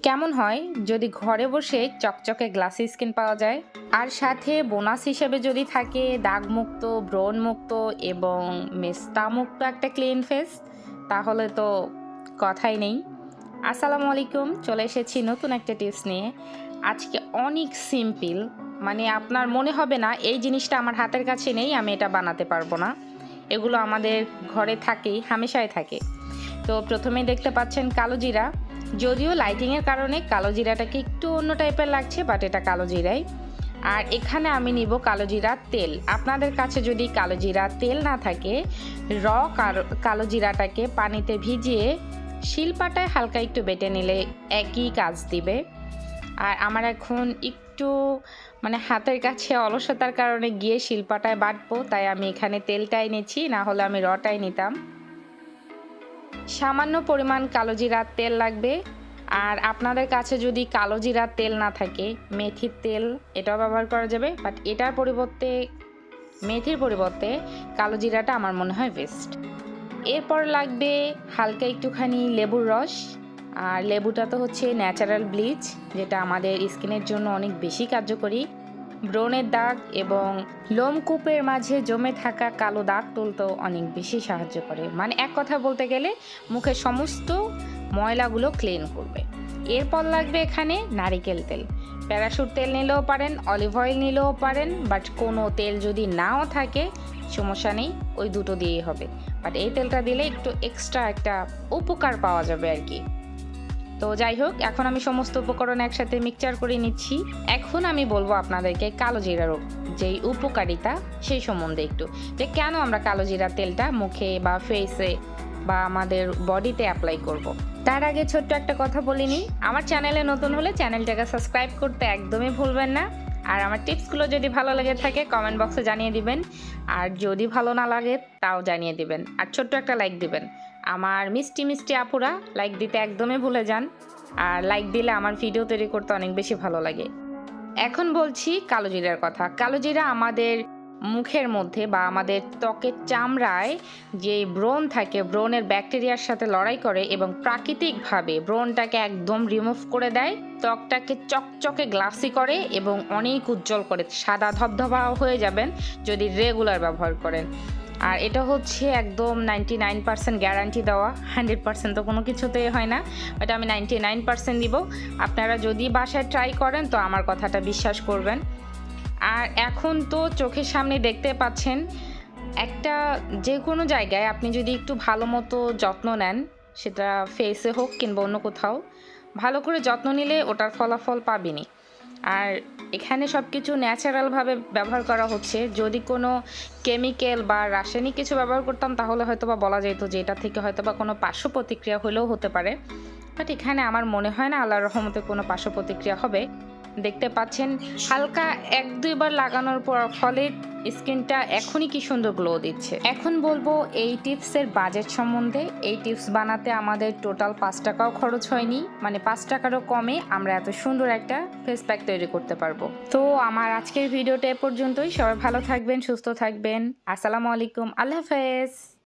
কেমন হয় যদি ঘরে বসে চকচকে গ্লাসি স্কিন পাওয়া যায়, আর সাথে বোনাস হিসেবে যদি থাকে দাগমুক্ত, ব্রণমুক্ত এবং মেস্তামুক্ত একটা ক্লিন ফেস, তাহলে তো কথাই নেই। আসসালামু আলাইকুম, চলে এসেছি নতুন একটা টিপস নিয়ে। আজকে অনেক সিম্পল, মানে আপনার মনে হবে না এই জিনিসটা আমার হাতের কাছে নেই, আমি এটা বানাতে পারবো না। এগুলো আমাদের ঘরে থাকেই, হামেশাই থাকে। তো প্রথমেই দেখতে পাচ্ছেন কালো জিরা। যদিও লাইটিংয়ের কারণে কালো জিরাটাকে একটু অন্য টাইপের লাগছে, বাট এটা কালো জিরাই। আর এখানে আমি নিব কালো জিরার তেল। আপনাদের কাছে যদি কালো জিরার তেল না থাকে, কালো জিরাটাকে পানিতে ভিজিয়ে শিলপাটায় হালকা একটু বেটে নিলে একই কাজ দিবে। আর আমার এখন একটু হাতের কাছে অলসতার কারণে গিয়ে শিলপাটায় বাটবো, তাই আমি এখানে তেলটাই নিচ্ছি, না হলে আমি রটাই নিতাম। সামান্য পরিমাণ কালো জিরার তেল লাগবে। আর আপনাদের কাছে যদি কালো জিরার তেল না থাকে, মেথির তেল এটাও ব্যবহার করা যাবে, বাট এটার পরিবর্তে মেথির পরিবর্তে কালো জিরাটা আমার মনে হয় বেস্ট। এরপর লাগবে হালকা একটুখানি লেবুর রস। আর লেবুটা তো হচ্ছে ন্যাচারাল ব্লিচ, যেটা আমাদের স্কিনের জন্য অনেক বেশি কার্যকরী। ব্রণের দাগ এবং লোমকূপের মাঝে জমে থাকা কালো দাগ তুলতেও অনেক বেশি সাহায্য করে। এক কথা বলতে গেলে মুখের সমস্ত ময়লাগুলো ক্লিন করবে। এরপর লাগবে এখানে নারিকেল তেল। প্যারাশুট তেল নিলেও পারেন, অলিভ অয়েল নিলেও পারেন, বাট কোনো তেল যদি নাও থাকে সমস্যা নেই, ওই দুটো দিয়েই হবে। বাট এই তেলটা দিলে একটু এক্সট্রা একটা উপকার পাওয়া যাবে আর কি। তো যাই হোক, এখন আমি সমস্ত উপকরণ একসাথে মিক্সচার করে নিচ্ছি। এখন আমি বলবো আপনাদেরকে কালো জিরার যেই উপকারিতা সেই সম্বন্ধে একটু, যে কেন আমরা কালো জিরার তেলটা মুখে বা ফেসে বা আমাদের বডিতে অ্যাপ্লাই করব। তার আগে ছোট্ট একটা কথা বলিনি, আমার চ্যানেলে নতুন হলে চ্যানেলটাকে সাবস্ক্রাইব করতে একদমই ভুলবেন না। আর আমার টিপসগুলো যদি ভালো লেগে থাকে কমেন্ট বক্সে জানিয়ে দিবেন, আর যদি ভালো না লাগে তাও জানিয়ে দিবেন, আর ছোট্ট একটা লাইক দিবেন। আমার মিষ্টি মিষ্টি আপুরা লাইক দিতে একদমই ভুলে যান, আর লাইক দিলে আমার ভিডিও তৈরি করতে অনেক বেশি ভালো লাগে। এখন বলছি কালো জিরার কথা। কালো জিরা আমাদের মুখের মধ্যে বা আমাদের ত্বকের চামড়ায় যে ব্রণ থাকে, ব্রণের ব্যাকটেরিয়ার সাথে লড়াই করে এবং প্রাকৃতিকভাবে ব্রণটাকে একদম রিমুভ করে দেয়। ত্বকটাকে চকচকে গ্লাসি করে এবং অনেক উজ্জ্বল করে, সাদা ধবধবা হয়ে যাবেন যদি রেগুলার ব্যবহার করেন। আর এটা হচ্ছে একদম 99% গ্যারান্টি দেওয়া, 100% তো কোনো কিছুতেই হয় না, এটা আমি 99% দিব। আপনারা যদি বাসায় ট্রাই করেন তো আমার কথাটা বিশ্বাস করবেন। আর এখন তো চোখের সামনে দেখতে পাচ্ছেন, একটা যে কোনো জায়গায় আপনি যদি একটু ভালো মতো যত্ন নেন, সেটা ফেসে হোক কিংবা অন্য কোথাও, ভালো করে যত্ন নিলে ওটার ফলাফল পাবেনই। আর এখানে সব কিছু ন্যাচারালভাবে ব্যবহার করা হচ্ছে। যদি কোনো কেমিক্যাল বা রাসায়নিক কিছু ব্যবহার করতাম তাহলে হয়তো বা বলা যেত যে এটা থেকে হয়তো বা কোনো পার্শ্ব প্রতিক্রিয়া হলেও হতে পারে, বাট এখানে আমার মনে হয় না আল্লাহর রহমতে কোনো পার্শ্ব প্রতিক্রিয়া হবে। দেখতে পাচ্ছেন হালকা 1-2 বার লাগানোর ফলে স্কিনটা এখনই কি সুন্দর গ্লো দিচ্ছে। এখন বলবো এই টিপসের বাজেট সম্বন্ধে। এই টিপস বানাতে আমাদের টোটাল 5 টাকাও খরচ হয়নি, 5 টাকারও কমে আমরা এত সুন্দর একটা ফেস প্যাক তৈরি করতে পারবো। তো আমার আজকের ভিডিওটা এ পর্যন্তই। সবাই ভালো থাকবেন, সুস্থ থাকবেন। আসসালামু আলাইকুম, আল্লাহ হাফেজ।